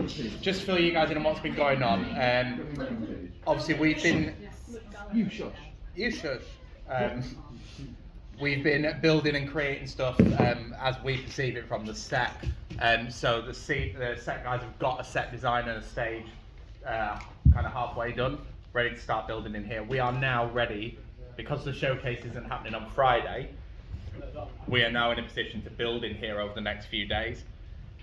just fill you guys in on what's been going on. Obviously, we've been. You shush. You shush. We've been building and creating stuff as we perceive it from the set. So the set guys have got a set design and a stage kind of halfway done, ready to start building in here. We are now ready, because the showcase isn't happening on Friday, we are now in a position to build in here over the next few days,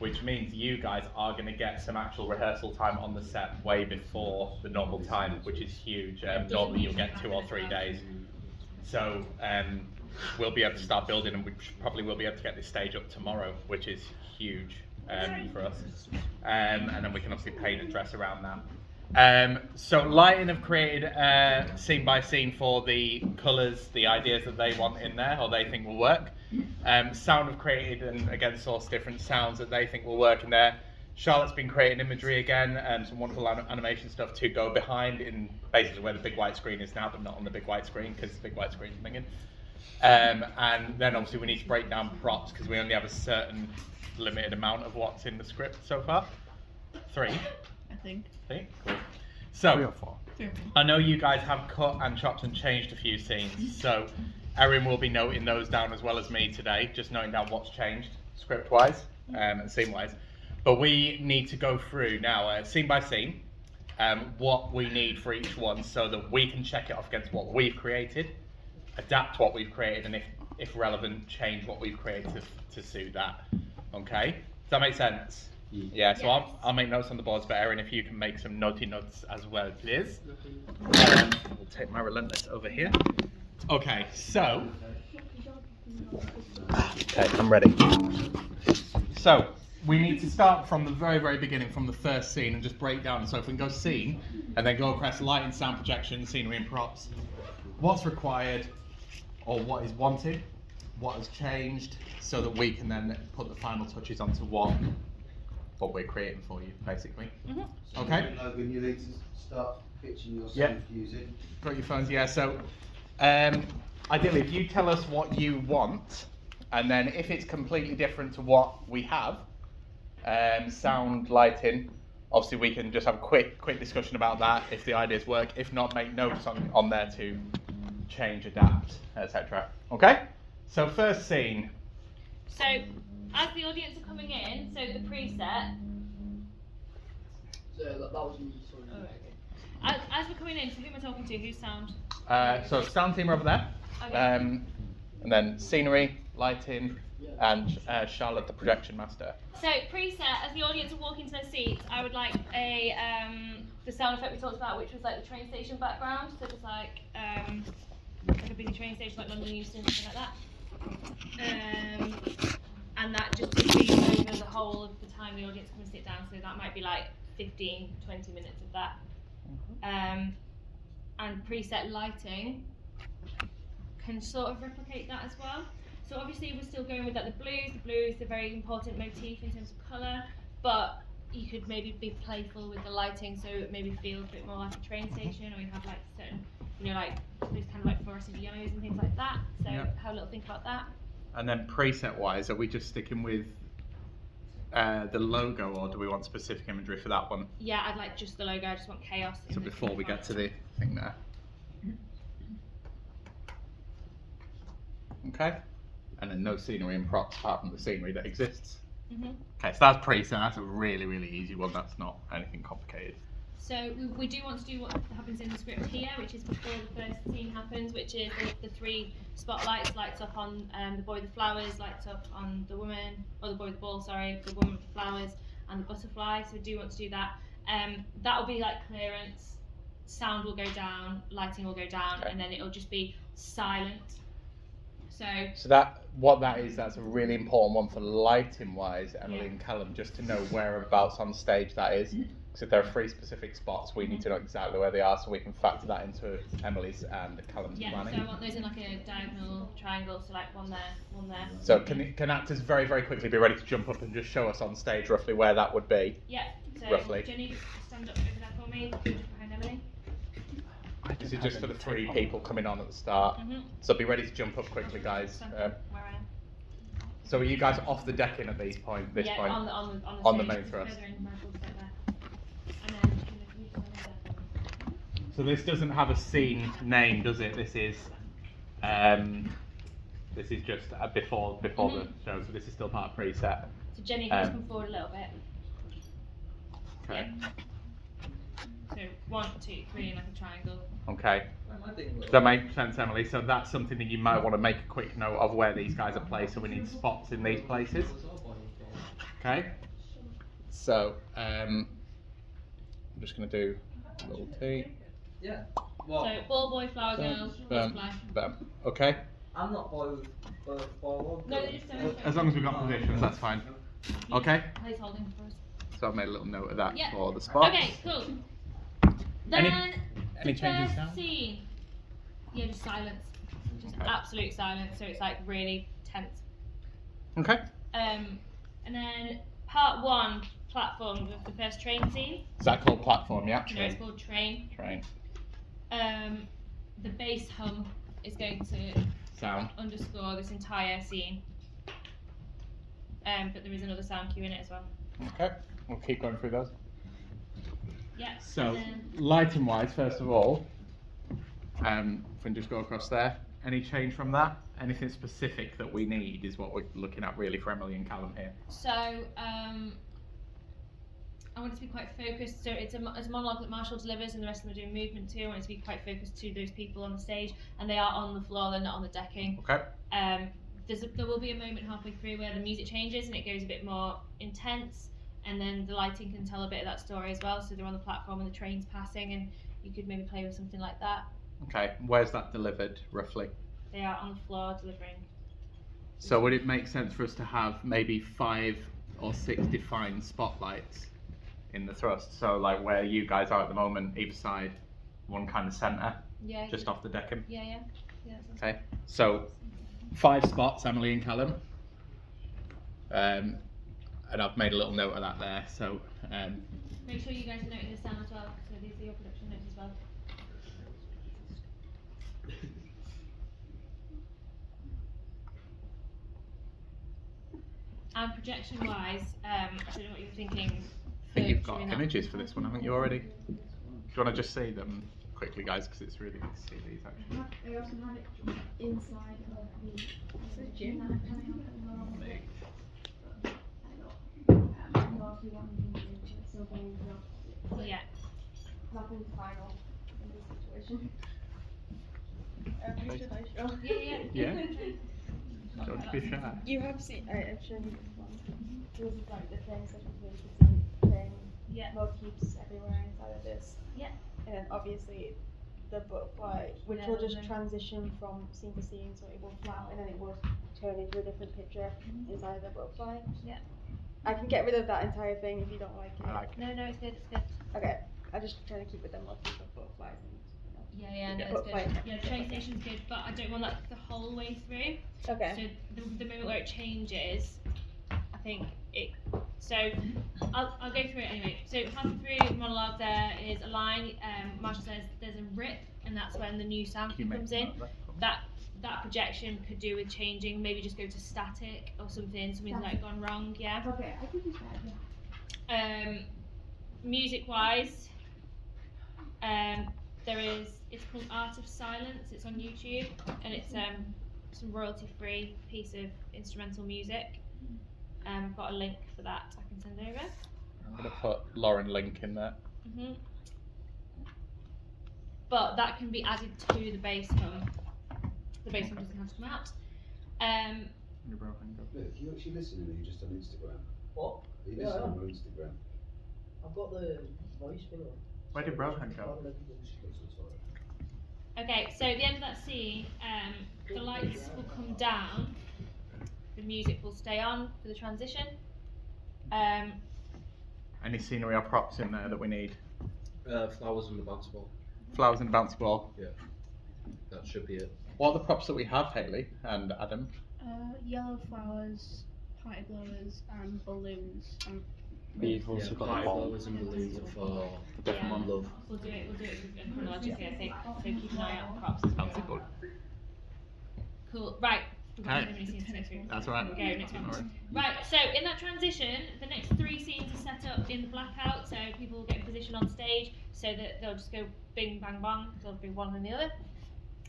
which means you guys are going to get some actual rehearsal time on the set way before the normal time, which is huge. Normally you'll get 2 or 3 days. So we'll be able to start building, and we probably will be able to get this stage up tomorrow, which is huge for us. And then we can obviously paint and dress around that. So Lighting have created scene by scene for the colours, the ideas that they want in there, or they think will work. Sound have created and again sourced different sounds that they think will work in there. Charlotte's been creating imagery again, some wonderful animation stuff to go behind in basically where the big white screen is now, but not on the big white screen because the big white screen's minging. And then obviously we need to break down props because we only have a certain limited amount of what's in the script so far. 3, I think. 3, cool. So 3 or 4. I know you guys have cut and chopped and changed a few scenes, so Erin will be noting those down as well as me today, just noting down what's changed script-wise and scene-wise. But we need to go through now, scene by scene, what we need for each one so that we can check it off against what we've created, adapt what we've created, and if relevant, change what we've created to suit that. Okay? Does that make sense? Yeah, so Yes. I'll make notes on the boards, but Erin, if you can make some naughty notes as well, please. We'll take my relentless over here. Okay, so. Okay, I'm ready. So, we need to start from the very, very beginning, from the first scene, and just break down. So if we can go scene, and then go across lighting, sound, projection, scenery, and props. What's required, or what is wanted, what has changed, so that we can then put the final touches onto what we're creating for you, basically. Mm-hmm. Okay? Logan, you need to start pitching your Yeah. sound using. Got your phones, yeah. So, ideally, if you tell us what you want, and then if it's completely different to what we have, sound, lighting, obviously we can just have a quick discussion about that if the ideas work. If not, make notes on there to change, adapt, etc. Okay? So first scene. So, as the audience are coming in, so the preset. So that was me. Sorry. Oh, okay. As we're coming in, so who am I talking to? Who's sound? So sound team are over there. Okay. And then scenery, lighting, and Charlotte, the projection master. So preset, as the audience are walking to their seats, I would like the sound effect we talked about, which was like the train station background. So just like a big train station like London Euston, something like that. And that just to be over the whole of the time the audience come and sit down. So that might be like 15, 20 minutes of that. And preset lighting can sort of replicate that as well. So obviously we're still going with like the blues. The blue is a very important motif in terms of colour, but you could maybe be playful with the lighting so it maybe feels a bit more like a train station, or you have like certain, like those kind of like fluorescent yellows and things like that. So have a little think about that. And then preset wise, are we just sticking with the logo, or do we want specific imagery for that one? Yeah, I'd like just the logo. I just want chaos. So before we get to the thing there. Okay. And then no scenery and props apart from the scenery that exists. Okay, so that's preset. That's a really, really easy one. That's not anything complicated. So we do want to do what happens in the script here, which is before the first scene happens, which is the 3 spotlights, lights up on the boy with the flowers, lights up on the woman, or the boy with the ball, sorry, the woman with the flowers, and the butterfly. So we do want to do that. That will be like clearance, sound will go down, lighting will go down, and then it'll just be silent. So that's a really important one for lighting wise, Emily and Callum, just to know whereabouts on stage that is. Because if there are 3 specific spots, we need to know exactly where they are so we can factor that into Emily's and Callum's planning. So I want those in like a diagonal triangle, so like one there, one there. So can actors very, very quickly be ready to jump up and just show us on stage roughly where that would be? Yeah, so roughly. Jenny, stand up over there for me, just behind Emily. This is just for the 3 people coming on at the start. So be ready to jump up quickly, guys. Stand up where I am. So are you guys off the decking at this point? On the main thrust. Further in, my balls right there. So this doesn't have a scene name, does it? This is just before the show, so this is still part of preset. So Jenny, can you just come forward a little bit? Okay. So 1, 2, 3 in like a triangle. Okay. Does that make sense, Emily? So that's something that you might want to make a quick note of where these guys are placed. So we need spots in these places. Okay. So I'm just going to do a little T. Yeah. So What? ball boy, flower girl, butterfly. Okay. I'm not boy one. No, they just don't. As long as we've got positions, that's fine. Okay. Place holding for us. So I've made a little note of that Yeah. for the spots. Okay, cool. Any- Then any the changes first now? scene. Yeah, just silence. Just Okay. absolute silence. So it's like really tense. Okay. And then part 1, platform of the first train scene. Is that called platform? Yeah. No, it's called train. Train. The bass hum is going to Sound. underscore this entire scene. But there is another sound cue in it as well. Okay. We'll keep going through those. Yeah. So, and then- lighting wise, first of all, if we can just go across there, any change from that? Anything specific that we need is what we're looking at really for Emily and Callum here. So, I want it to be quite focused. So it's a monologue that Marshall delivers, and the rest of them are doing movement too. I want it to be quite focused to those people on the stage, and they are on the floor. They're not on the decking. Okay. There will be a moment halfway through where the music changes and it goes a bit more intense, and then the lighting can tell a bit of that story as well. So they're on the platform and the train's passing, and you could maybe play with something like that. Okay. Where's that delivered roughly? They are on the floor delivering. So would it make sense for us to have maybe 5 or 6 defined spotlights in the thrust? So like where you guys are at the moment, either side, one kind of centre, Yeah. just off the decking. Yeah. That sounds Okay. So 5 spots, Emily and Callum. And I've made a little note of that there. So Make sure you guys are noting this down as well. So these are your production notes as well. And projection wise, I don't know what you were thinking. I think you've got images for this one, haven't you already? Do you want to just see them quickly, guys? Because it's really good to see these actually. I also have it inside of the gym. Yeah. Nothing's final in this situation. Yeah. Yeah. Don't be shy. You have seen, I've shown you this one. This is like the train session where you can see train Yeah. motifs everywhere inside of this. Yeah. And then obviously the butterfly, which Yeah, will just lovely. transition from scene to scene, so it will flout and then it will turn into a different picture inside of the butterfly. Yeah. I can get rid of that entire thing if you don't like it. I like it. No, it's good. It's good. Okay, I just trying to keep with the motif of butterflies and Yeah, no, Yeah. it's Butterfly. good. Yeah, the train station's good, but I don't want that the whole way through. Okay. So the moment where it changes, I think it. So I'll go through it anyway. So halfway through the monologue, there is a line. Marshall says there's a rip, and that's when the new sound Can you make comes a in. note of that? That projection could do with changing. Maybe just go to static or something's like gone wrong. Yeah. Okay, I can do that, yeah. Music wise, it's called Art of Silence. It's on YouTube, and it's some royalty free piece of instrumental music. I've got a link for that I can send over. I'm gonna put Lauren link in there. But that can be added to the bass hum. The bass hum doesn't have to come out. Your broken go. Look, you actually listening, or are you just on Instagram? What? Are you Yeah, listening I am. on Instagram? I've got the voice thing on. Where did Brohan go? Okay, so at the end of that scene, the lights will come down, the music will stay on for the transition. Any scenery or props in there that we need? Flowers and the bounce ball. Flowers and a bouncy ball. That should be it. What are the props that we have, Hayley and Adam? Yellow flowers, party blowers, and balloons. We've also got the Party ball. flowers and balloons are for Yeah. love. We'll do it chronologically, I think. So keep an eye out on props. Bouncy ball. Cool. Right. We've got Okay. so many scenes to go through. That's all right. Go, next one. Alright. Right, so in that transition, the next 3 scenes are set up in the blackout, so people will get in position on stage, so that they'll just go bing, bang, bang, there'll be one and the other.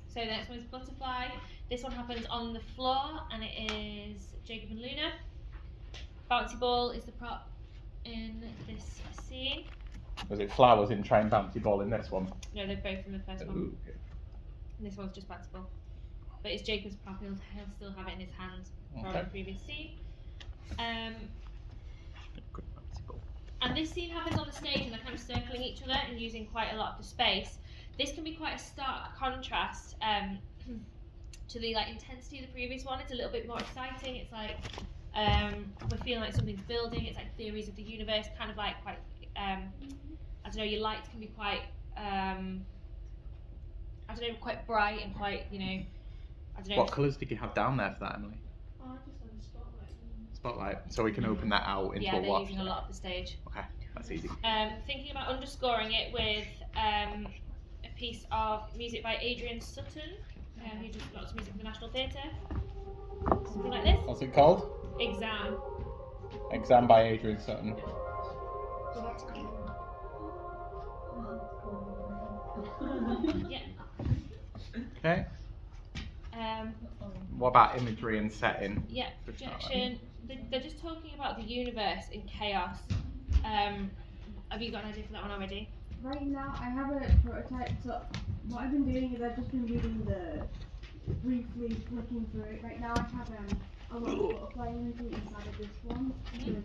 So the next one is Butterfly. This one happens on the floor, and it is Jacob and Luna. Bouncy Ball is the prop in this scene. Was it flowers in train bouncy ball in this one? No, they're both in the first one. Ooh. And this one's just Bouncy Ball. But it's Jacob's prop, he'll still have it in his hand from Okay. the previous scene. Good bouncy ball. And this scene happens on the stage and they're kind of circling each other and using quite a lot of the space. This can be quite a stark contrast to the like intensity of the previous one. It's a little bit more exciting. It's like we're feeling like something's building. It's like theories of the universe, kind of like quite I don't know. Your lights can be quite I don't know, quite bright and quite I don't know. What colours did you have down there for that, Emily? Oh, I just had a spotlight. Spotlight. So we can open that out into Yeah, a they're watch. using a lot of the stage. Okay, that's easy. Thinking about underscoring it with a piece of music by Adrian Sutton, who does lots of music for the National Theatre. Something like this. What's it called? Exam. Exam by Adrian Sutton. Yeah. Okay. Um, What about imagery and setting? yeah. Projection. They're just talking about the universe in chaos. Have you got an idea for that one already? Right now, I have a prototype. So what I've been doing is I've just been reading briefly flicking through it. Right now, I have a lot of butterfly imagery inside of this one. With,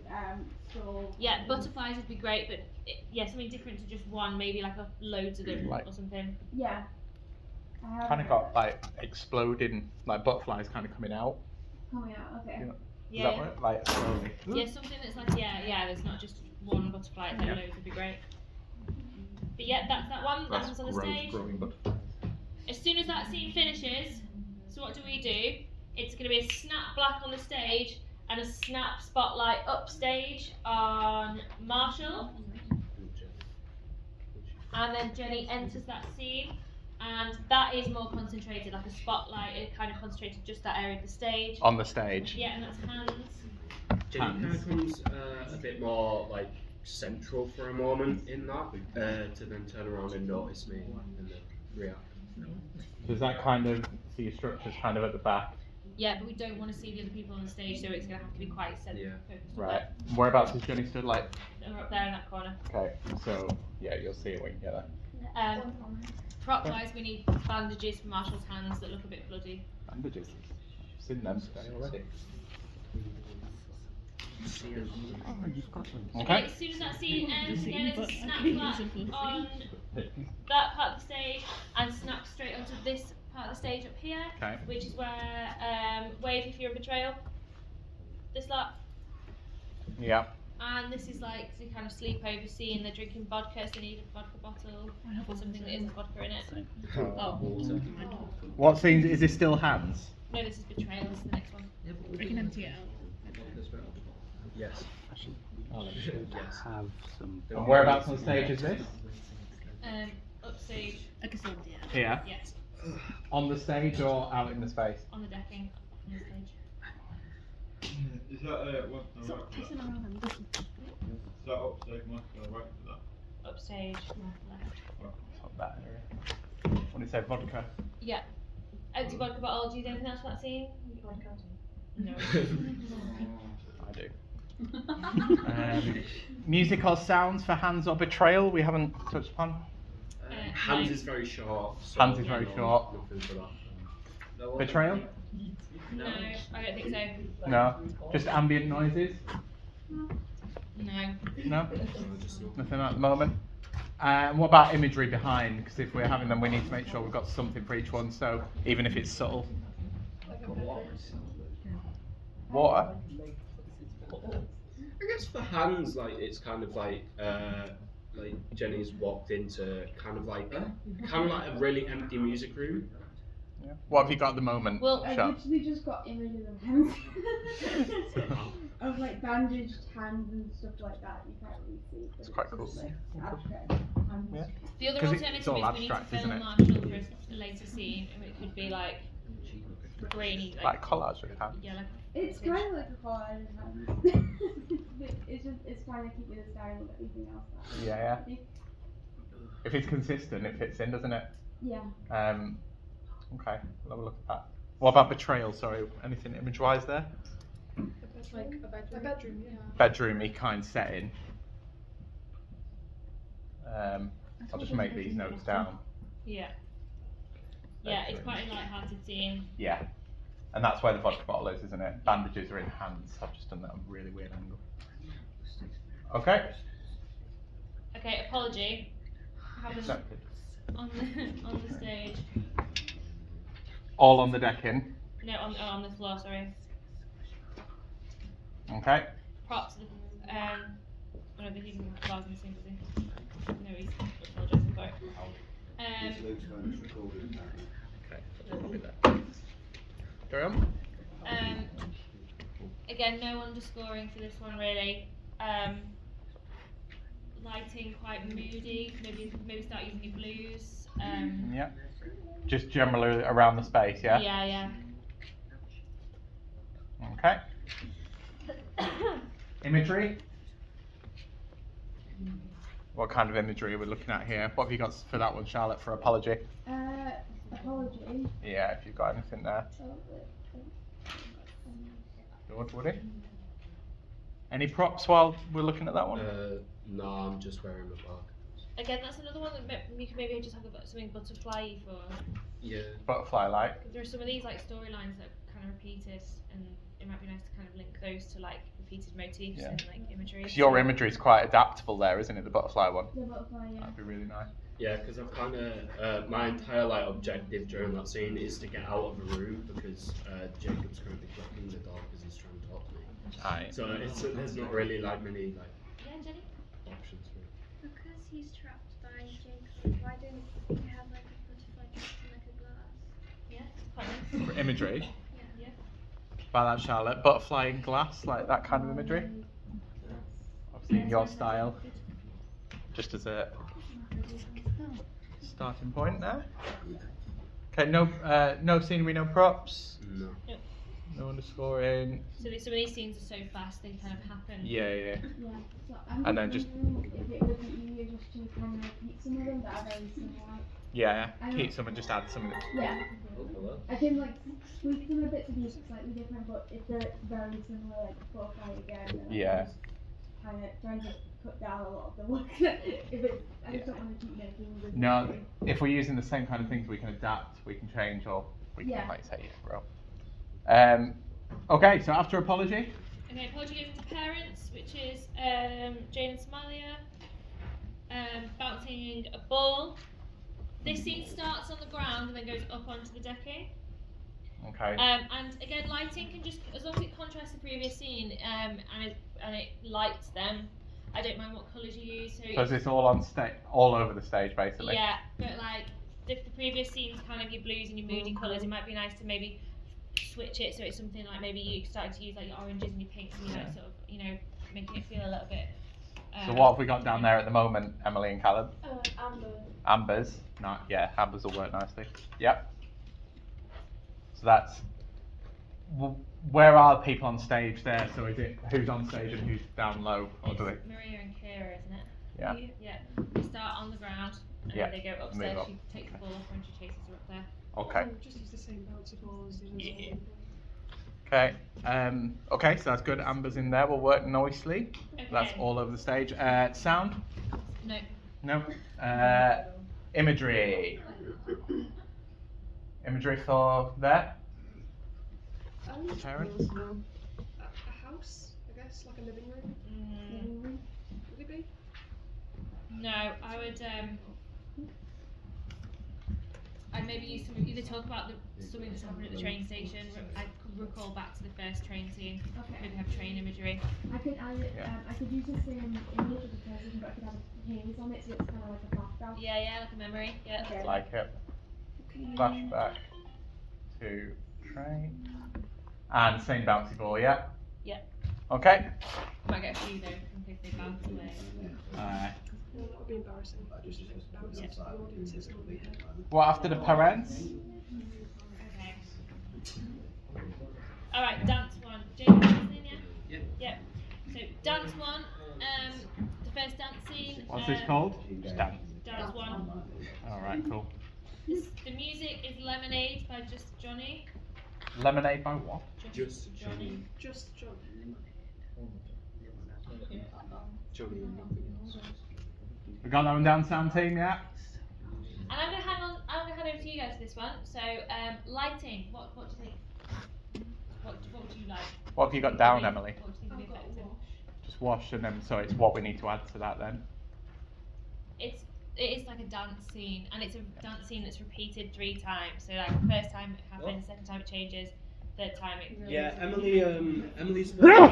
so Yeah, butterflies would be great, but something different to just one, maybe like loads of them Like- or something. yeah. I have Kind of got like exploding, like butterflies kind of coming out. coming out. Okay. Yeah. Does Yeah. that work? Like slowly. Yeah, something that's like there's not just one butterfly, it's like Yeah. loads would be great. But yeah, that's that one. That one's on the stage. growing butterflies. As soon as that scene finishes, so what do? It's going to be a snap black on the stage and a snap spotlight upstage on Marshall, and then Jenny enters that scene, and that is more concentrated, like a spotlight. It kind of concentrated just that area of the stage. On the stage. Yeah, and that's hands. Jenny kind of comes a bit more like central for a moment in that, to then turn around and notice me and then react. Does that kind of see your structures kind of at the back? Yeah, but we don't want to see the other people on the stage, so it's going to have to be quite focused. on Right. Whereabouts is Jenny stood? Like. that. We're up there in that corner. Okay. So yeah, you'll see it when you get there. Prop wise, we need bandages for Marshall's hands that look a bit bloody. Bandages. I've seen them today already. Okay. As soon as that scene ends, again, it's a snap back on that part of the stage and snap straight onto this part of the stage up here, Okay. which is where Wave If You're a Betrayal. This lot. Yeah. And this is like the kind of sleepover scene. They're drinking vodka, so they need a vodka bottle or something that isn't vodka in it. Oh, What scenes is this? Still hands? no, this is Betrayal. This is the next one. I can empty it out. Yes. Yes. Have some. And whereabouts on stage is this? Upstage. I can still empty it out. Here. Yes, On the stage or out in the space? on the decking. On the stage. Is that what? Stop pissing around. Listen. Is that upstage mic right for that? Upstage. Left. Not that area. When it said vodka. Yeah. Empty vodka bottle. Do you do anything else for that scene? No. I do. Music or sounds for Hands or Betrayal? We haven't touched upon. Hands is very short. So Hands is very short. Nothing for that. Betrayal? No, I don't think so. No. Just ambient noises? No. No? Nothing at the moment. What about imagery behind? Because if we're having them, we need to make sure we've got something for each one. So even if it's subtle. Water? I guess for hands, like it's kind of like Jenny's walked into kind of like a really empty music room. Yeah. What have you got at the moment? Well, I Shut. literally just got images of hands. of like bandaged hands and stuff like that. You can't really see. But It's quite just, cool. Like, abstract hands. Yeah. the other 'Cause alternative it's is all we need to abstract, film isn't it? Marshall for a later scene. It could be like grainy, Like collage with hands. yeah, like It's kind of like a collage of hands. It's trying to keep it the style of everything else. That Yeah, yeah. If it's consistent, it fits in, doesn't it? Yeah. Okay, we'll have a look at that. What about betrayal? Sorry, anything image-wise there? Like a bedroom, yeah. Bedroomy kind setting. I'll just make these notes down. yeah. Yeah, it's quite a light-hearted scene. Yeah, and that's where the vodka bottle is, isn't it? Bandages are in hands. I've just done that on a really weird angle. Okay. Okay, apology. Happens Accepted. on the stage. All on the decking. No, on the floor. Sorry. Okay. Props. One of the people flowers in the same busy. No, he's apologising for it. Luke's phone is recording apparently. Okay. I'll do that. Carry on. Again, no underscoring for this one really. Lighting quite moody. Maybe start using your blues. Yeah. Just generally around the space, yeah? Yeah. Okay. Imagery? What kind of imagery are we looking at here? What have you got for that one, Charlotte, for apology? Apology. Yeah, if you've got anything there. Good, Woody? Any props while we're looking at that one? No, I'm just wearing my bag. Again, that's another one that you could maybe just have something butterfly for. Yeah. Butterfly light. There are some of these like storylines that are kind of repeated, and it might be nice to kind of link those to like repeated motifs Yeah. and like imagery. Because your imagery is quite adaptable there, isn't it? The butterfly one. The butterfly, yeah. That'd be really nice. Yeah, because I've kind of my entire like objective during that scene is to get out of the room because Jacob's currently blocking the door because he's trying to talk to me. Aye. So there's not really like many like Yeah, Jenny. options for it. Because he's trapped by Jacob, why don't you have like a butterfly trapped in like a glass? Yeah, it's quite nice. For imagery. Yeah. By that, Charlotte. Butterfly in glass, like that kind of imagery. Obviously in your style. Just as a starting point there. Okay, no scenery, no props. No. No underscoring. So some of these scenes are so fast they kind of happen. Yeah. Yeah. So I'm And then just- wondering if it would be easier just to kind of repeat some of them that are very similar. Yeah. I Keep know. some and just add some. Yeah. Oh, hello. I can like tweak them a bit to be slightly different, but if they're very similar, like butterfly again, then Yeah. I'm just kind of trying to cut down a lot of the work. If it, I just don't want to keep making this. No, mistake. if we're using the same kind of things, we can adapt, we can change, or we can, Yeah. like say, bro. Okay, so after apology. Okay, apology goes into parents, which is Jane and Somalia bouncing a ball. This scene starts on the ground and then goes up onto the decking. Okay. And again, lighting can just, as long as it contrasts the previous scene and it lights them, I don't mind what colours you use. So Because it's all on all over the stage, basically. yeah, but like if the previous scene's kind of your blues and your moody colours, it might be nice to maybe switch it so it's something like maybe you started to use like your oranges and your pinks and you like sort of, you know, making it feel a little bit. So what have we got down there at the moment, Emily and Callum? Amber. Ambers. No, yeah, ambers will work nicely. Yep. So that's. Where are people on stage there? So is it who's on stage and who's down low, or do they? Maria and Kira, isn't it? Yeah. Yeah. They start on the ground and Yeah, then they go move upstairs. up. She takes the ball off when she chases her up there. Okay. Just use the same bouncy balls. Yeah. Okay. Okay, so that's good. Amber's in there. Will work nicely. That's Okay. all over the stage. Sound? No. No. Imagery. Imagery for there. Parents. A house, I guess, like a living room. Would it be? No, I would. I'd maybe use some. Either talk about something that's happened at the train station. I could recall back to the first train scene. Okay. Maybe have train imagery. I could add it. Yeah. I could use the same image of the person, but I could have a haze on it, so it's kind of like a flashback. Yeah, like a memory. Yeah. Okay. Like it. Flashback to train. And same bouncy ball, yeah? Yeah. Okay. Might get a few though, in case they bounce away. No, that would be embarrassing. Just bounce it to the audiences, can't we? What after the parents? Okay. All right, dance one. Jacob, listening, yeah? Yeah. Yep. So dance one. The first dance scene. What's this called? Just dance. Dance one. Alright, cool. The music is Lemonade by Just Johnny. Lemonade by what? Just Johnny. Just John. Johnny and nothing else. We got that one down, sound team, yeah? And I'm gonna hand over to you guys for this one. So lighting. What do you think? What would you like? What have you got down, Emily? What do you think would be effective? Just wash and then, so it's what we need to add to that then. It is like a dance scene, and it's a dance scene that's repeated 3 times. So like first time it happens, second time it changes, third time it. Yeah, Emily spoke.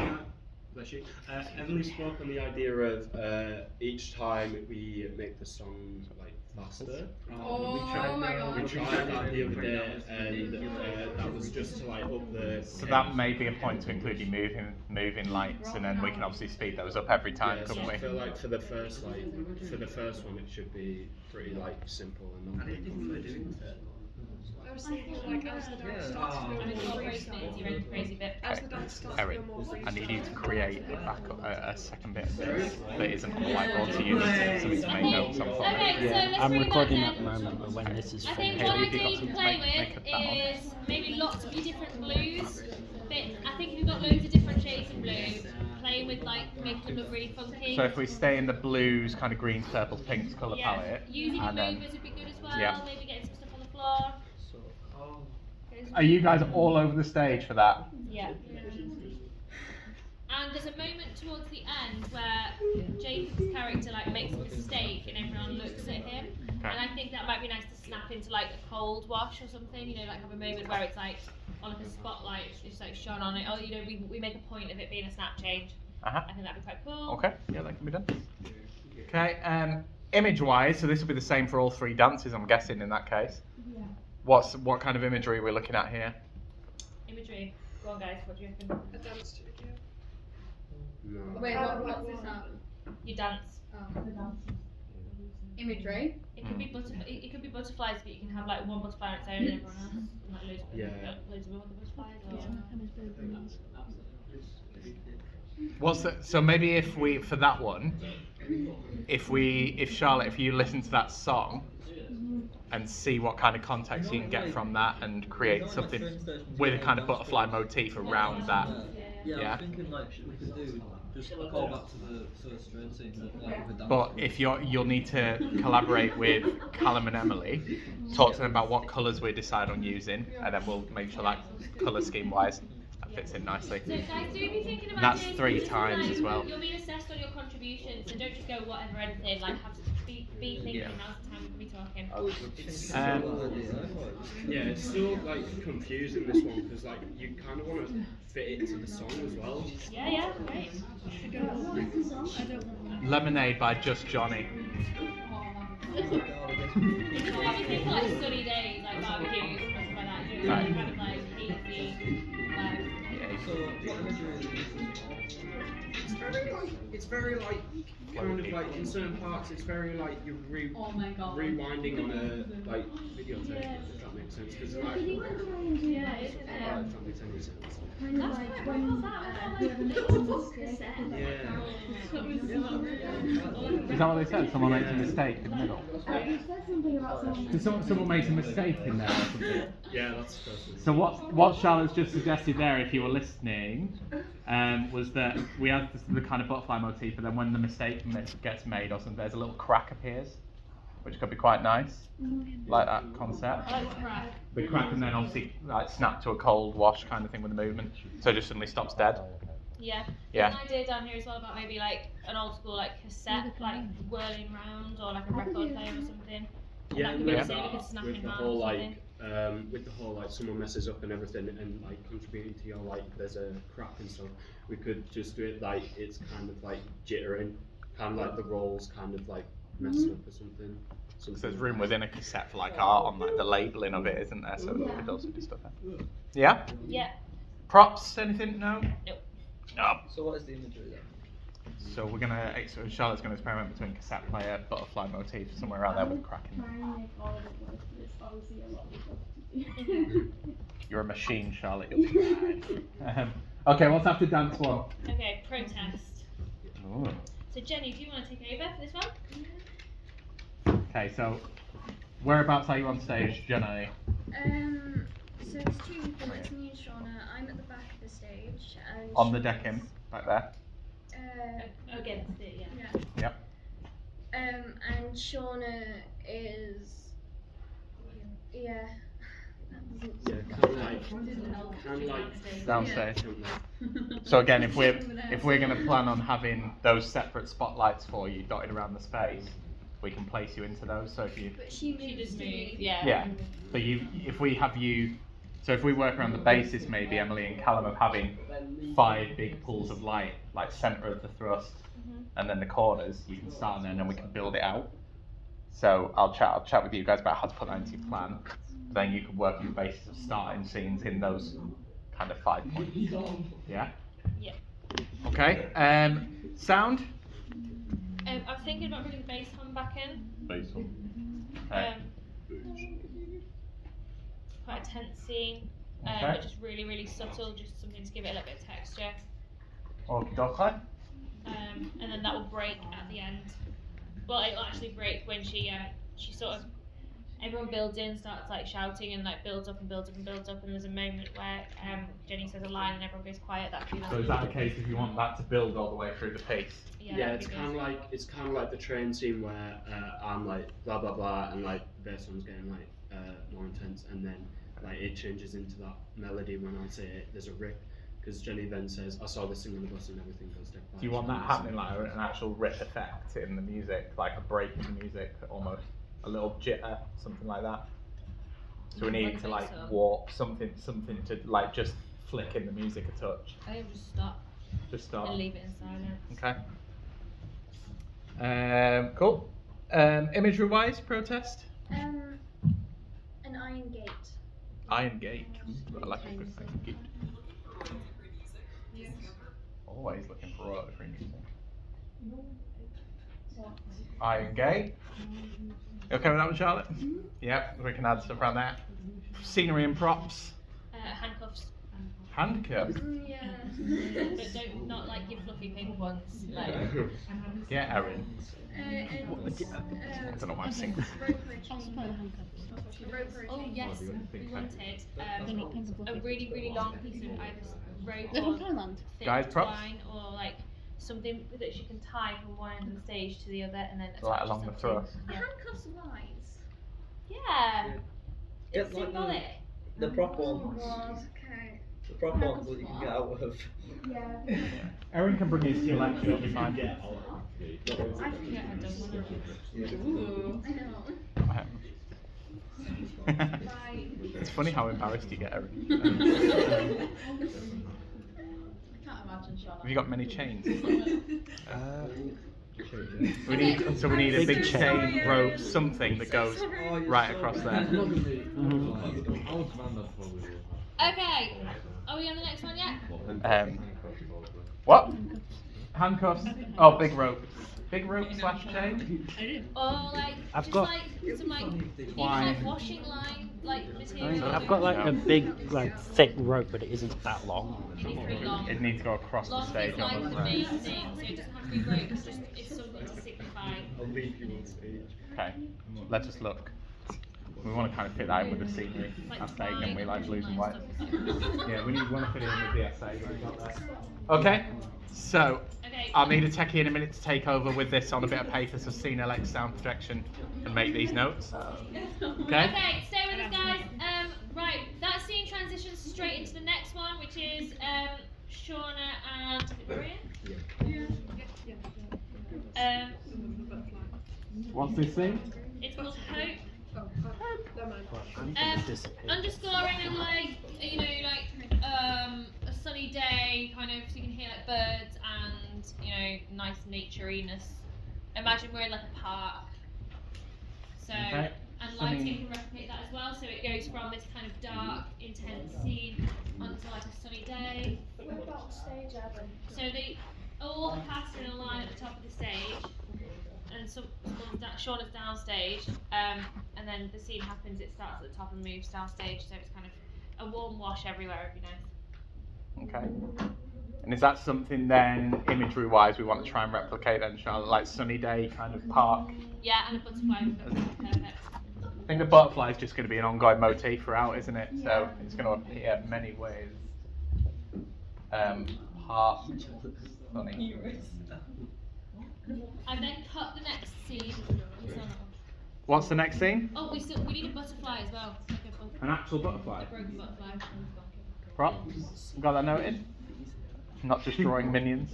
Bless you. Emily spoke on the idea of each time we make the song like faster. Oh my god. We tried that the other day, and that was just to like up the. So that may be a point to include you moving lights, and then we can obviously speed those up every time, Yeah, so couldn't I we? feel like for the first one, it should be pretty like simple and not big. I was thinking like as the dance starts to And feel it's more all very freestyle. sneaky, very crazy bit. As the dance starts to Erin, feel more freestyle. I need you to create a second bit of this that isn't on the whiteboard, so you need something to make notes on for me. Okay, so let's I'm bring recording that at the then. moment, but when this is I think finished, what I Haley, need have you you to got play some makeup with that on? is maybe lots of your different blues. But I think if you've got loads of different shades of blue, playing with like making them look really funky. So if we stay in the blues, kind of greens, purples, pinks colour Yeah. palette, Using your and then movers would be good as well. Yeah. Maybe getting some stuff on the floor. are you guys all over the stage for that? Yeah. And there's a moment towards the end where Jacob's character like makes a mistake and everyone looks at him. Okay. And I think that might be nice to snap into like a cold wash or something, you know, like have a moment where it's like on like a spotlight, it's like shone on it. Or you know, we make a point of it being a snap change. Uh-huh. I think that'd be quite cool. Okay, yeah, that can be done. Okay, image-wise, so this will be the same for all 3 dances, I'm guessing, in that case. Yeah. What kind of imagery are we looking at here? Imagery. Go on guys, what do you reckon? A dance to video. No. Wait, what's this now? You dance. The dances. Imagery? It could be it could be butterflies, but you can have like one butterfly on its own and everyone else. And, like loads of Yeah. loads of other butterflies. Or... So maybe if we, for that one, if Charlotte, if you listen to that song and see what kind of context you can get from that and create something with a kind of butterfly motif around that. Yeah, Yeah. I'm thinking like we could do just a callback to the first train scene, like with the dance. But if you'll need to collaborate with Callum and Emily, talk to them about what colours we decide on using, and then we'll make sure that colour scheme wise that fits in nicely. So guys, do be thinking about That's doing 3 this, times like, as well. You're being assessed on your contribution, so don't just go whatever anything. Like have to be thinking. Yeah. Now's the time to be talking. Yeah, it's still like confusing this one because like you kind of want to fit it to the song as well. Yeah, great. Lemonade by Just Johnny. It's obviously for like sunny days, like barbecues and stuff like that. You know, Right. kind of like easy. So what imagery is It's very like kind of like in certain parts it's very like you're rewinding on a like videotape if that makes sense because like Could you try and do Yeah, like, isn't it? if that makes any sense. kind of like when whoever makes a mistake, I could, like, Yeah. Is that what they said? Someone makes a mistake in the middle? you said something about someone. Someone makes a mistake in there or something? Yeah, that's the first one. So what Charlotte's just suggested there, if you were listening, was that we have the kind of butterfly motif, and then when the mistake gets made or something, there's a little crack appears, which could be quite nice, like that concept. I like the crack. The crack and then obviously like snap to a cold wash kind of thing with the movement, so it just suddenly stops dead. Yeah. Yeah. There's an idea down here as well about maybe like an old school like cassette, like whirling round, or like a record player or something. And Yeah, that could with be something we could snap with in the half whole or something. with the whole like someone messes up and everything and like contributing to your like there's a crack and stuff, we could just do it like it's kind of like jittering, kind of like the rolls kind of like messed up or something. So there's room within a cassette for like art on like the labelling of it, isn't there? So we could also do stuff there. Yeah? Yeah. Props, anything? No? Nope. No. So what is the imagery then? So we're gonna, Charlotte's gonna experiment between cassette player, butterfly motif, somewhere around there with a crack in. Try and make all of it work, but it's obviously a lot of work to You're a machine, Charlotte. You'll be fine. Okay, what's after dance one? Okay, protest. Ooh. So Jenny, do you want to take over for this one? Okay, so whereabouts are you on stage, Jenny? So there's two people, it's me and Shauna. I'm at the back of the stage. And On the decking, back there. Against it, yeah. Yeah. Yep. And Shauna is. Yeah. Yeah, kind of like Downstage. So again, if we're going to plan on having those separate spotlights for you dotted around the space, we can place you into those. So if you But she moves to me. yeah, so if we work around the basis, maybe Emily and Callum of having 5 big pools of light, like centre of the thrust, and then the corners, you can start on there and then we can build it out. So I'll chat with you guys about how to put that into your plan. Then you can work on the basis of starting scenes in those kind of 5 points. Yeah? Yeah. Okay. Sound? I was thinking about bringing the bass horn back in. Bass horn. Okay. Quite a tense scene, Okay. but just really, really subtle, just something to give it a little bit of texture. Okie dokie. And then that will break at the end. Well, it will actually break when she sort of, everyone builds in, starts like shouting and like builds up and builds up and builds up, and there's a moment where Jenny says a line and everyone goes quiet. That So is that a case if you want that to build all the way through the piece? Yeah, it's kind of like the train scene where I'm like blah blah blah, and like the bass one's getting like more intense, and then like it changes into that melody when I say it. There's a rip, because Jenny then says, "I saw this thing on the bus," and everything goes dead quiet. Do you want that happening like an actual rip effect in the music, like a break in the music, almost a little jitter, something like that? So we need to like warp something to like just flick in the music a touch. I think we'll just stop. Just start. And leave it in silence. Okay. Cool. Imagery wise, protest. An iron gate. Iron Gate. I like a good Iron Gate. Always looking for royalty-free music. Iron Gate. You okay with that one, Charlotte? Yep, we can add stuff around that. Scenery and props. Handcuffs. Handcuffs. Yeah. But not like your fluffy pink ones. Like. Yeah, Erin. And, I don't know why I'm singing. Oh yes, we wanted a really, really long piece of either rope or thick Guys, props? twine or like something that she can tie from one end of the stage to the other and then attach Like along the yourself to. thrust. Are handcuffs wise? Yeah. Get It's like symbolic. the prop ones. Okay. The prop ones that you can get out of. Yeah. Erin can bring his selection, it'll be fine. Ooh. I know. It's funny how embarrassed you get, Erin. I can't imagine Sean. Have you got many chains? We need a big chain, rope, something that goes right across there. Okay. Are we on the next one yet? What? Handcuffs? Oh, big rope. Big rope slash chain? Or like I've just got- like some like even Twine. like washing line like material. I've got like a big, like thick rope, but it isn't that long. It needs to be long. It needs to go across the Long stage is like on the the main thing, so it doesn't have to be rope. It's just it's something to signify. I'll leave you on stage. Okay, let us look. We want to kind of fit that in with the scenery. Like That's saying, and we like twine, losing like weight. stuff like that. Yeah, we want to fit it in with the essay. Okay, so Okay. I'll need a techie in a minute to take over with this on a bit of paper, so CNLX sound projection, and make these notes. Okay? Okay, stay with us, guys. Right, that scene transitions straight into the next one, which is Shauna and is it Maria? What's this thing? It's called Hope. Never mind. Underscoring and like a sunny day, kind of, so you can hear like birds and nice natureiness. Imagine we're in like a park. So Okay. and Sunny. lighting can replicate that as well. So it goes from this kind of dark, intense scene onto like a sunny day. What about stage, Evan? So they all cast in a line at the top of the stage. so Sean is downstage, and then the scene happens. It starts at the top and moves downstage, so it's kind of a warm wash everywhere. It'd be nice. Okay. And is that something then, imagery-wise, we want to try and replicate then, Charlotte? Like sunny day kind of park? Yeah, and a butterfly would be perfect. I think the butterfly is just going to be an ongoing motif throughout, isn't it? So it's going to appear many ways. Heart, funny. And then cut the next scene. What's the next scene? Oh, we need a butterfly as well. Like An actual butterfly? a broken butterfly. Props? Got that noted? Not just drawing minions.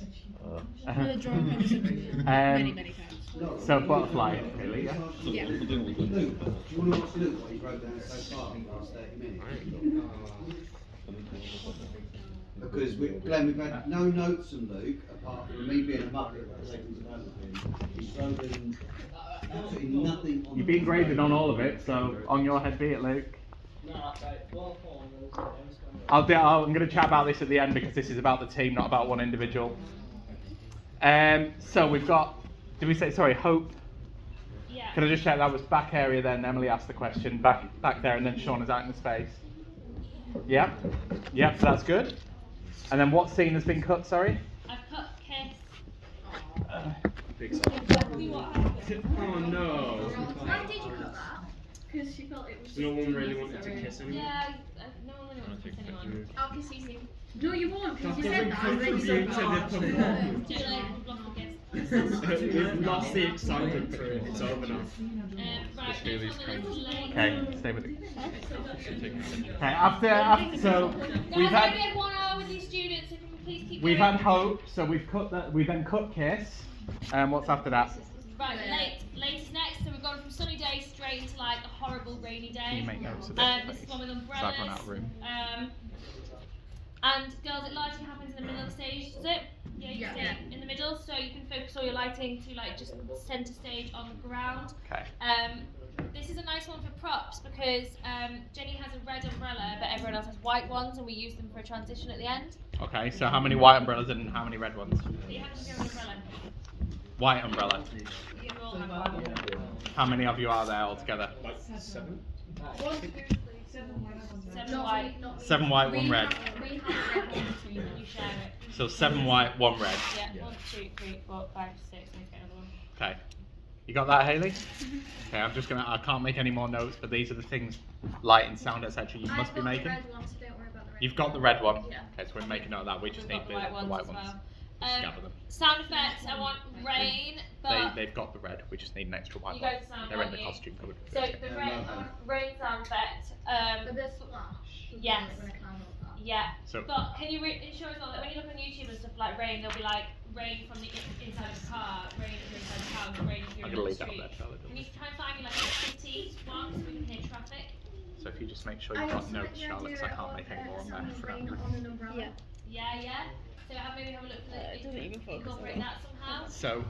Many times. So butterfly, really, yeah? Yeah. Luke, do you want to ask Luke what he wrote down so far in the last 30 minutes? Because Glenn, we've had no notes from Luke, apart from me being a muppet for seconds of everything. He's thrown in absolutely nothing on You've been graded on all of it, so on your head be it, Luke. I'm going to chat about this at the end because this is about the team, not about one individual. So we've got, did we say, sorry, Hope? Yeah. Can I just check that was back area then? Emily asked the question, back there, and then Sean is out in the space. Yeah? Yeah, so that's good. And then what scene has been cut, sorry? I've cut Kiss. Big Exactly what happened. Oh no. Why did you cut that? Because she felt it was No one really wanted to kiss anyone. Yeah, no one really wants to kiss anyone. I'll kiss you. No, you won't, because That you said doesn't that, and then you contribute said to that. the performance. Too late, we've lost the kiss. We've lost the excitement for it. It's over now. Right, do next these on the list is late. Okay, stay with it. Okay, after so we've Guys, I had only had 1 hour with these students, so can we please keep we've going? had Hope, so we've cut that. We then cut Kiss. What's after that? Right, late is next, so we've gone from sunny day straight into like a horrible rainy day. Can you make notes of this, This is please? one with I've umbrellas. run out of room. And girls, it largely happens in the middle of the stage, does it? Yeah, you can see it in the middle, so you can focus all your lighting to like just centre stage on the ground. Okay. This is a nice one for props because Jenny has a red umbrella, but everyone else has white ones, and we use them for a transition at the end. Okay, so how many white umbrellas and how many red ones? You have to go with umbrella. White umbrella. You all have one. How many of you are there altogether? Like 7? 7 white. 7 white, 1 red. We have a red one between us. You share it. So 7 white, 1 red. Yeah, 1, 2, 3, 4, 5, 6. Let me get another one. Okay. You got that, Hayley? Okay, I can't make any more notes, but these are the things, light and sound, etc. you must be making. The red one, so don't worry about the red You've got the red one. Yeah. Okay, so we're making note of that. We just We've need got the white as ones. well. Scatter them. Sound effects, I want rain, but They've got the red. We just need an extra white you one. guys sound They're in the like costume code. So the rain sound effect. But there's splash. Yes. When I climb up that. Yeah. So But can you ensure as well that when you look on YouTube and stuff like rain, there'll be like rain from the inside of the car, rain if you're inside the house, rain if you're I'm in gonna the leave that street. there, Charlotte. Can you try and find me like a city one so we can hear traffic? So if you just make sure I you've got also notes, like the Charlotte, 'cause I idea can't of, make any more on someone there for rain that. on an umbrella. Yeah. So maybe have a look for the, It doesn't even focus incorporate at all. that somehow. So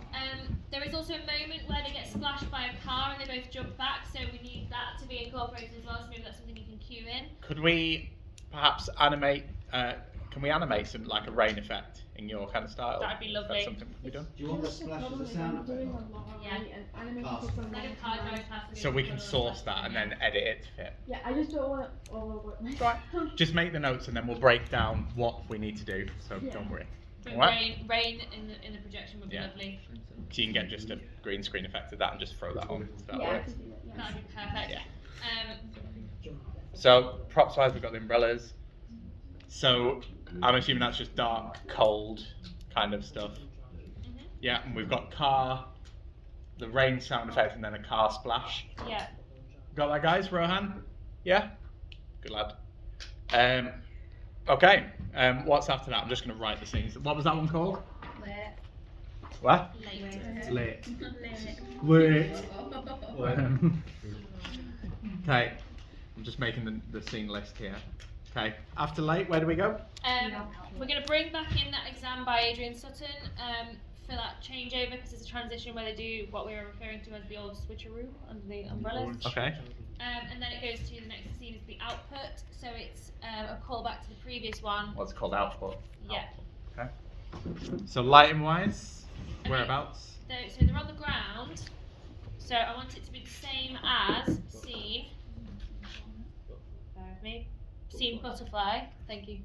There is also a moment where they get splashed by a car and they both jump back, so we need that to be incorporated as well. So maybe that's something you can cue in. could we perhaps animate? Can we animate some like a rain effect in your kind of style? That'd be Is lovely. that something can be done? Do you want the splash as a sound effect? Yeah. Like a car drives past. and So we goes can on source the that and then edit it to fit. Yeah, I just don't want to overwork myself. Just make the notes and then we'll break down what we need to do. So Yeah. don't worry. But Alright? rain in the projection would be Yeah. lovely. So you can get just a green screen effect of that and just throw that on. Does that Yeah, I work? can do that, yeah. That would be perfect. Yeah. So props wise, we've got the umbrellas. So I'm assuming that's just dark, cold kind of stuff. Yeah, and we've got car, the rain sound effect, and then a car splash. Yeah. Got that, guys? Rohan? Yeah? Good lad. Okay, what's after that? I'm just going to write the scenes. What was that one called? Lit. What? Late. Late. Lit. Wait. Okay, I'm just making the scene list here. Okay, after late, where do we go? We're going to bring back in that exam by Adrian Sutton for that changeover because it's a transition where they do what we were referring to as the old switcheroo under the umbrellas. Okay. And then it goes to the next scene is the output. So it's a callback to the previous one. What's it called? Output. Yeah. Okay. So lighting wise, And whereabouts? so they're on the ground. So I want it to be the same as scene. Bear with me. Scene butterfly. Thank you.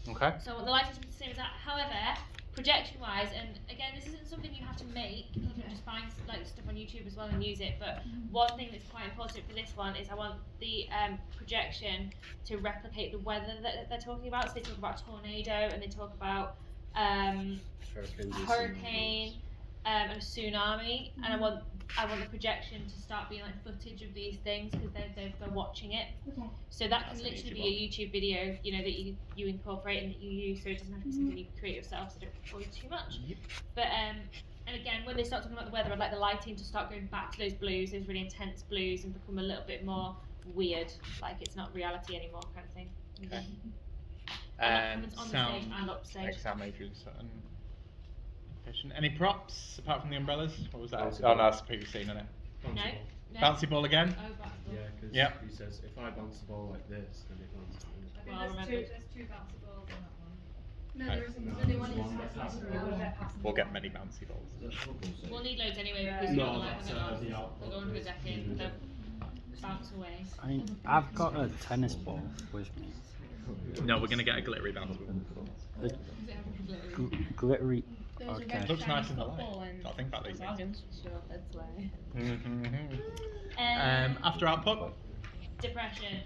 Okay. So I want the lighting to be the same as that. However, projection-wise, and again, this isn't something you have to make. You can just find like stuff on YouTube as well and use it. But one thing that's quite important for this one is I want the projection to replicate the weather that they're talking about. So they talk about tornado and they talk about hurricane and a tsunami, and I want the projection to start being like footage of these things because they're watching it. Okay. So that can That's an literally easy be a YouTube video, you know, that you incorporate and that you use, so it doesn't have to be something you create yourself, so don't bore you too much. Yep. But and again, when they start talking about the weather, I'd like the lighting to start going back to those blues, those really intense blues, and become a little bit more weird, like it's not reality anymore, kind of thing. Okay. And And on the sound. stage and upstage. Exam majors and any props apart from the umbrellas? What was that? Bouncy Oh no, ball. that's a previous scene, isn't it? Bouncy No. ball. No. Bouncy ball again? Oh, bouncy ball. Yeah, because Yep. he says if I bounce the ball like this, then it bounces. Well, remember. There's two bouncy balls on that one. No, Okay. there isn't. No, There's only there's one one that's that's passing passing around. around. We'll get many bouncy balls. That's football set. We'll need loads anyway Yeah. because No, we're like, that's, they'll the output. go under the decade, they'll bounce away. I've got a tennis ball with me. No, we're gonna get a glittery bouncy ball. Glittery. There's a Okay. red Looks nice in the shiny light. football and Gotta think about these things. dragons. Sure, that's why. After output. Depression.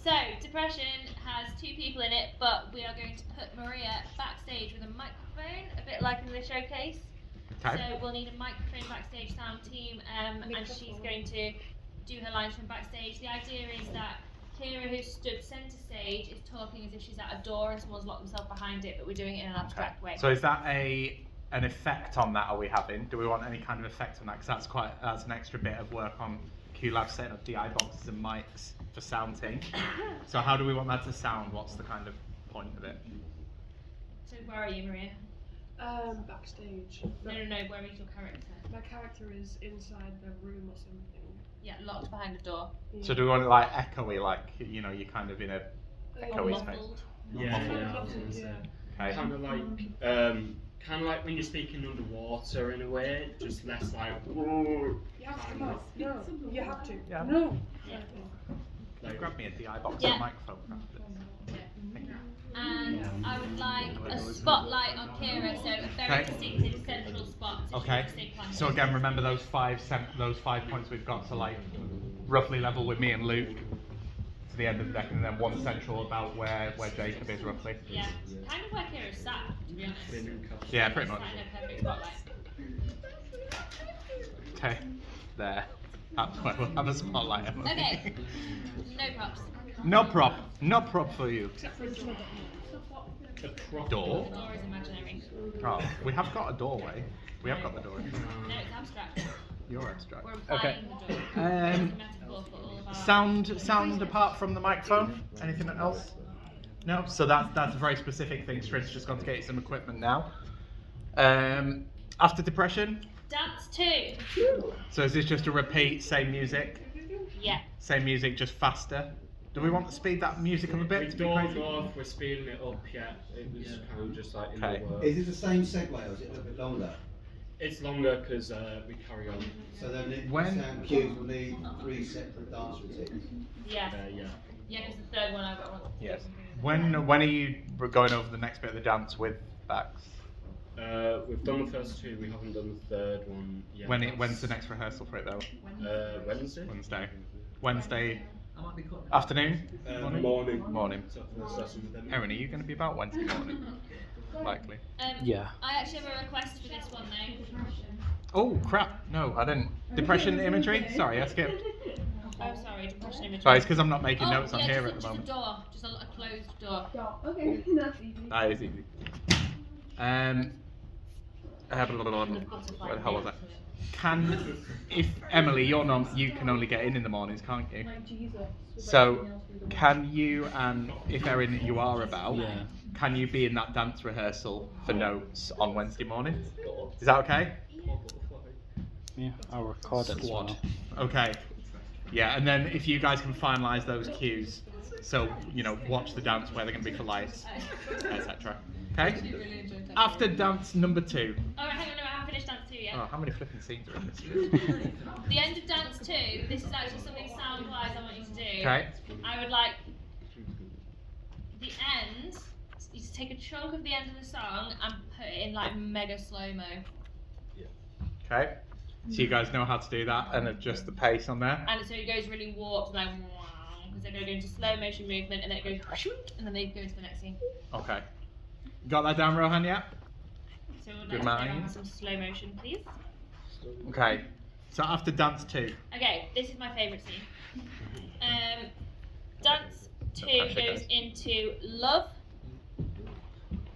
So, Depression has two people in it, but we are going to put Maria backstage with a microphone, a bit like in the showcase. Okay. So we'll need a microphone backstage sound team, and she's going to do her lines from backstage. The idea is that Kira, who stood centre stage, is talking as if she's at a door and someone's locked themselves behind it, but we're doing it in an abstract way. So is that an effect on that? Are we having? Do we want any kind of effect on that? Because that's an extra bit of work on QLab setting up DI boxes and mics for sound team. So how do we want that to sound? What's the kind of point of it? So where are you, Maria? Backstage. No, where is your character? My character is inside the room or something. Yeah, locked behind a door. So do we want it like echoey, like you're kind of in a Or echoey space? muffled. Yeah, I was gonna say. Okay. Kind of like when you're speaking underwater in a way, just less like. You have to come out. No, you have to. Yeah. No. Yeah. Like, Grab me a DI box Yeah. and a microphone. Thank you. And I would like a spotlight on Kira, so a very Okay. distinctive central spot. So Okay. she can stay planted. So again, remember those 5 points we've got to like roughly level with me and Luke to the end of the deck, and then one central about where Jacob is roughly. Yeah, kind of where Kira's sat, to be honest. Yeah, pretty much. Sat in a perfect spotlight. Okay, there. That's where we'll have a spotlight. Emily. Okay, no props. No prop for you. a prop Door? The door is imaginary. Oh, we have got a doorway. We have got the door. No, it's abstract. You're abstract. We're Okay. implying the door. It's a metaphor for all of our... Sound apart from the microphone. Anything else? No. So that's a very specific thing. Strid's just gone to get you some equipment now. After Depression. Dance 2. So is this just a repeat, same music? Yeah. Same music, just faster. Do we want to speed that music up a bit? We to be don't crazy? know if we're speeding it up yet. It was kind of just like in Okay. the work. Is it the same segue or is it a little bit longer? It's longer because we carry on. So then the When- sound cues will need 3 separate dance routines. Yeah. Yeah. Yeah, because the third one I got one. Yes. When are you going over the next bit of the dance with Bax? We've done the first 2. We haven't done the third one yet. When's the next rehearsal for it though? Wednesday. Wednesday I might be cutting. afternoon? Morning. Morning. So first lesson with them. Erin, are you going to be about Wednesday morning? Likely. Yeah. I actually have a request for this one though. Oh crap! No, I didn't. Depression imagery. Sorry, I skipped. Oh, sorry, depression imagery. Sorry, it's because I'm not making Oh, notes on yeah, here just at the moment. Just a door, just a closed door. Yeah, okay, that's easy. That is easy. Where the hell was that? If Emily, you can only get in the mornings, can't you? Like Jesus. So, can you and if Erin, you are about, Yeah. can you be in that dance rehearsal for notes on Wednesday morning? Is that okay? Yeah, I'll record it as Squad. well. Okay. Yeah, and then if you guys can finalise those cues, so watch the dance where they're going to be for lights, etc. Okay. Really enjoyed that. After dance number 2. Oh, hang on, no, I haven't finished dance 2 yet. Oh, how many flipping scenes are in this? The end of dance 2, this is actually something sound-wise I want you to do. Okay. I would like the end, you to take a chunk of the end of the song and put it in like mega slow-mo. Okay. So you guys know how to do that and adjust the pace on there. And so it goes really warped, like, because then they go into slow motion movement and then it goes, and then they go to the next scene. Okay. Got that down, Rohan, yeah? So Good let's mind. have some slow motion, please. Okay. So after dance 2. Okay, this is my favourite scene. Dance 2 pressure, goes guys. into love,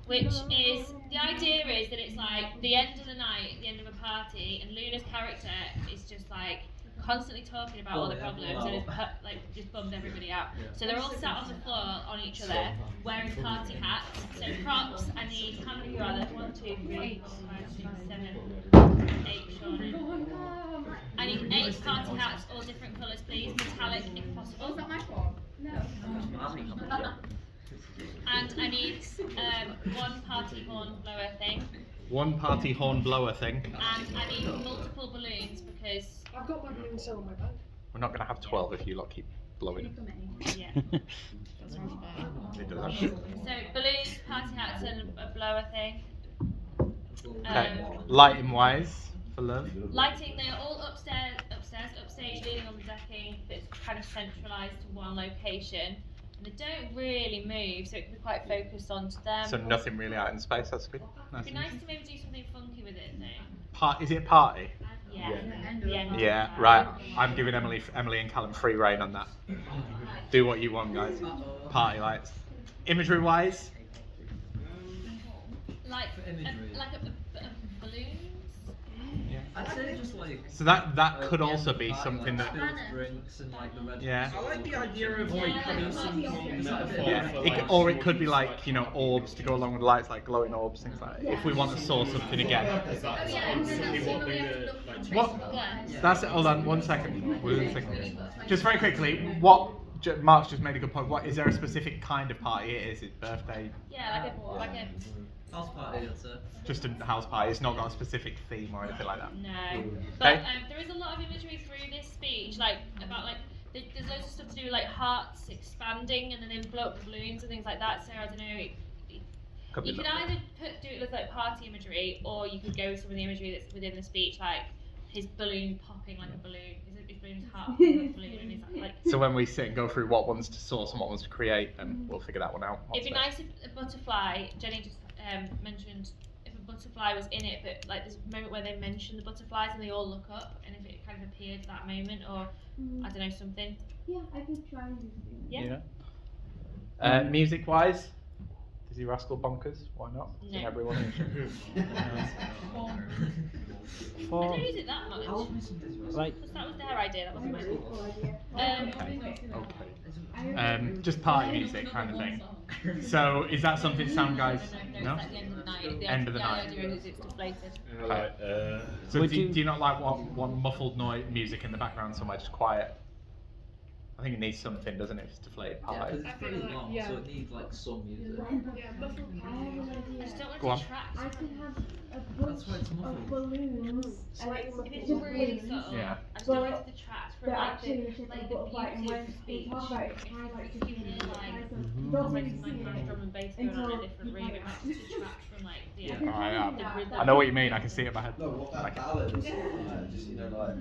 which is, the idea is that it's like the end of the night, the end of a party, and Luna's character is just like constantly talking about all the problems and like just bummed everybody out. So they're all sat on the floor on each other, wearing party hats. So props, I need, how many are there? 1, 2, 3, 4, 5, 6, 7, 8, Sean. I need 8 party hats, all different colours, please, metallic if possible. Was that my fault? No. And I need 1 party horn blower thing, 1 party horn blower thing. and I need multiple balloons because I've got my balloon still on my bag. We're not going to have 12 if you lot keep blowing. yeah. It does. So balloons, party hats, and a blower thing. Okay. Lighting wise, for love. Lighting, they are all upstairs, upstage, leaning on the decking. That's kind of centralised to one location. And they don't really move, so it can be quite focused onto them. So nothing really out in space, that's good. Nice. It'd be nice to maybe do something funky with it, though. Is it a party? Yeah. Yeah. Yeah, right. I'm giving Emily and Callum free reign on that. Do what you want, guys. Party lights. Imagery wise, Like For imagery. balloons. I'd say just like. so that could the also end be of the something party, that. like, spilled drinks and like the red. Yeah. I like the idea of like having some kind of metaphor Yeah, for, it, or it could be like, you know, orbs to go along with lights, like glowing orbs, things like that. If we want to saw something again. Is that constantly what we were like What? Yeah. That's it. Hold on, 1 second. 1 second. Just very quickly, what? Mark's just made a good point. What is there a specific kind of party it is? It's birthday, Yeah, like a House party, I'd say. just a house party. It's not got a specific theme or anything like that. no. But Okay. there is a lot of imagery through this speech, like about like there's loads of stuff to do with like hearts expanding and then blow up the balloons and things like that. So I don't know. Could be You could that. either do it with like party imagery, or you could go with some of the imagery that's within the speech, like his balloon popping like a balloon. His balloon's heart popping like a balloon, and he's like. So when we sit and go through what ones to source and what ones to create, then we'll figure that one out. It'd be once nice if a butterfly, Jenny just mentioned, if a butterfly was in it, but like there's a moment where they mention the butterflies and they all look up, and if it kind of appeared at that moment, or I don't know, something. Yeah, I could try and do something. Yeah. Music wise, Dizzy Rascal Bonkers. Why not? No. Everyone. I For don't use it that much. Like, Because that was their idea, that wasn't mine. okay. Just party music kind of thing. So is that something sound guys? No, No. it's at the end of the night. The End of the the night. idea is it's deflated. like, So Would do you- you not like want muffled noise music in the background somewhere just quiet? I think it needs something, doesn't it? If it's deflated Yeah, party. 'cause it's pretty long, so it needs like some music. Yeah, muffled I have an idea. Just don't want Go to on. detract. I could have a That's why it's bunch muffled. of balloons and Slightly it's If it's just really balloons. subtle, Yeah. I just don't want it to detract from They're like actually in the the, shape of like a the butterfly, and beauty when of the we speech. talk about it, it's kind of like If you hear like doesn't like see drum and bass going on in a different room, it might detract from like the Yeah. Alright, I know what you mean. I can see it in my head. No, what Like, that ballad or something like that, just, you know, like.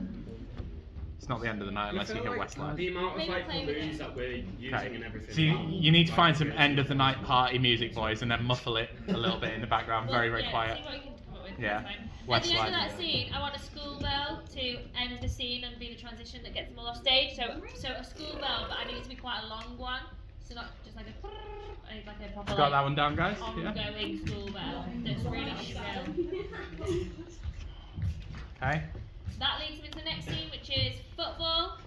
it's not the end of the night unless you hear Westlife. the amount of Maybe like play with balloons it. that we're using Okay. and everything. So you need to like, find some creating end of the night party music, boys, and then muffle it a little bit in the background, Well, very yeah, quiet. See what you can come up with. Yeah. That's fine. At West the end of Light. that scene, I want a school bell to end the scene and be the transition that gets them all off stage. So a school bell, but I need it to be quite a long one, so not just like a. I need like a proper Got that like, one down, guys? Yeah. ongoing school bell that's really shrill. Okay. That leads me to the next scene, which is football.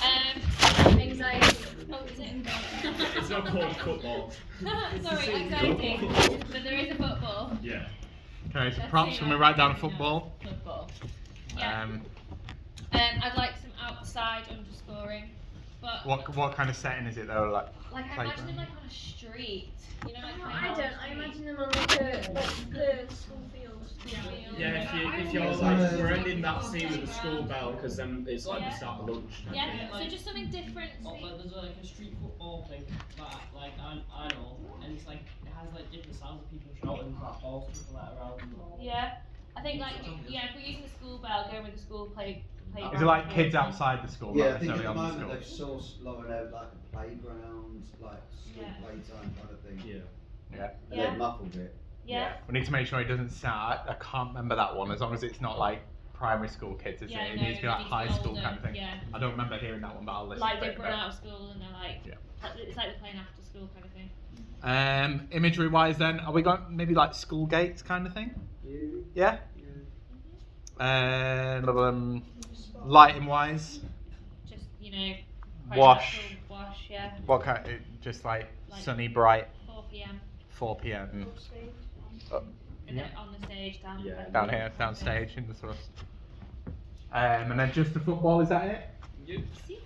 Anxiety. Oh, is it? It's not called football. Sorry, anxiety. But there is a football. Yeah. Okay, so Let's props, see when we what write down a happens. football. Football. Yeah. Um, I'd like some outside underscoring. But What kind of setting is it though? Like like I imagine them like on a street, you know, like No, playing I on don't. the I street. imagine them on like the school field. Yeah, if you're like we're ending that scene with the school bell because then it's like the start of lunch. Yeah, so just something different. Like there's like a street football thing that like I know, and it's like it has like different sounds of people shouting like balls and stuff like that around. Yeah, I think like if we're using the school bell, going with the school playground. is it like kids outside the school? Yeah, not I think at necessarily the on the moment school? they've sourced Lauren out like a playground, like school Yeah. playtime kind of thing. Yeah. Yeah. And Yeah. they've muffled it. Yeah. We need to make sure it doesn't sound. I can't remember that one. As long as it's not like primary school kids, is Yeah, it? It no, needs to be it like needs to high be school older, kind of thing. yeah. I don't remember hearing that one, but I'll listen Like to they've it. run out of school and they're like, Yeah. it's like they're playing after school kind of thing. Imagery wise, then, are we going maybe like school gates kind of thing? Yeah. Lighting wise, Just quite Wash. natural wash, yeah. what kind? Just like Like sunny, bright. 4 p.m. 4 p.m. And then on the stage down. Yeah. Down here, downstage in the thrust. And then just the football. Is that it? Yep. See?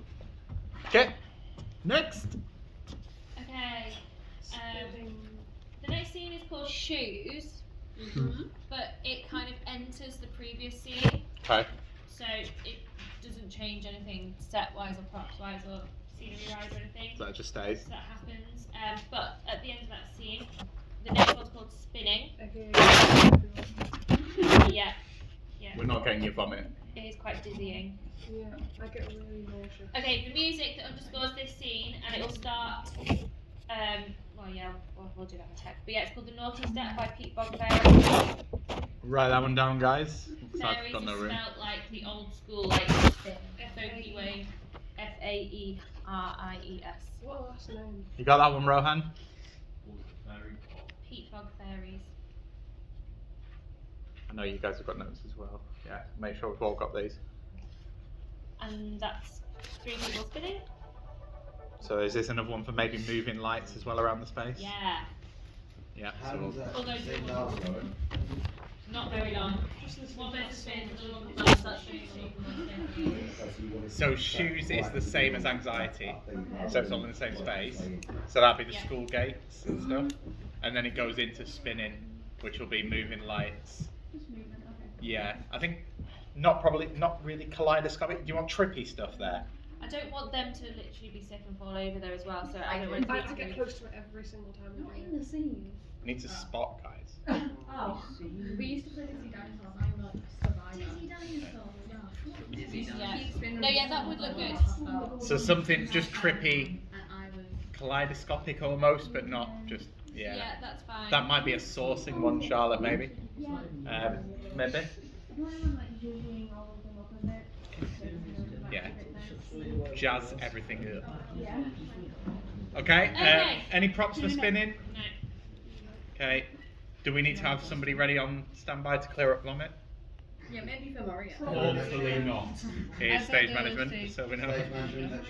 Okay. Next. Okay. The next scene is called Shoes, but it kind of enters the previous scene, Okay. so it doesn't change anything set-wise or props-wise or scenery-wise or anything. So that just stays. So that happens. But at the end of that scene, the next one's called Spinning. Yeah. Yeah. We're not getting your vomit. It is quite dizzying. Yeah, I get really nauseous. Okay, the music that underscores this scene, and it will start. We'll do that in a text. But yeah, it's called The Naughty Step by Pete Bogfairies. Write that one down, guys. So I've Fairies got no is room. spelled like the old school, like folky way. Faeries. What a last name. You got that one, Rohan? Pete Bogfairies. I know you guys have got notes as well. Yeah, make sure we've all got these. And that's 3 people spinning. So is this another one for maybe moving lights as well around the space? Yeah. Yeah. How So does that All those scene people. last, Lauren? Not very long. One person spins, the other one comes out, So shoes is the same as anxiety. So it's all in the same space. So that'd be the Yeah. school gates and stuff. And then it goes into spinning, which will be moving lights. Just movement, okay. Yeah, I think not really kaleidoscopic. Do you want trippy stuff there? I don't want them to literally be sick and fall over there as well, so I don't want it I to get be close to it every single time. Not in the scene. Need to spot, guys. Oh. We used to play Dizzy Dinosaurs. I'm like survivor. Dizzy Dinosaurs. Yeah. No, yeah, that would look good. So something just trippy, And I was. kaleidoscopic almost, but not just Yeah, that's fine. That might be a sourcing one, Charlotte. Maybe. Yeah. Maybe. If you want to like zhuzhing all of them up a bit. Yeah. Jazz everything up. Yeah. Okay. Okay. Any props for spinning? No. Okay. Do we need to have somebody ready on standby to clear up vomit? Yeah, maybe for Maria. Hopefully not. Here's I stage thought there was management, stage- so we know. Stage management, that's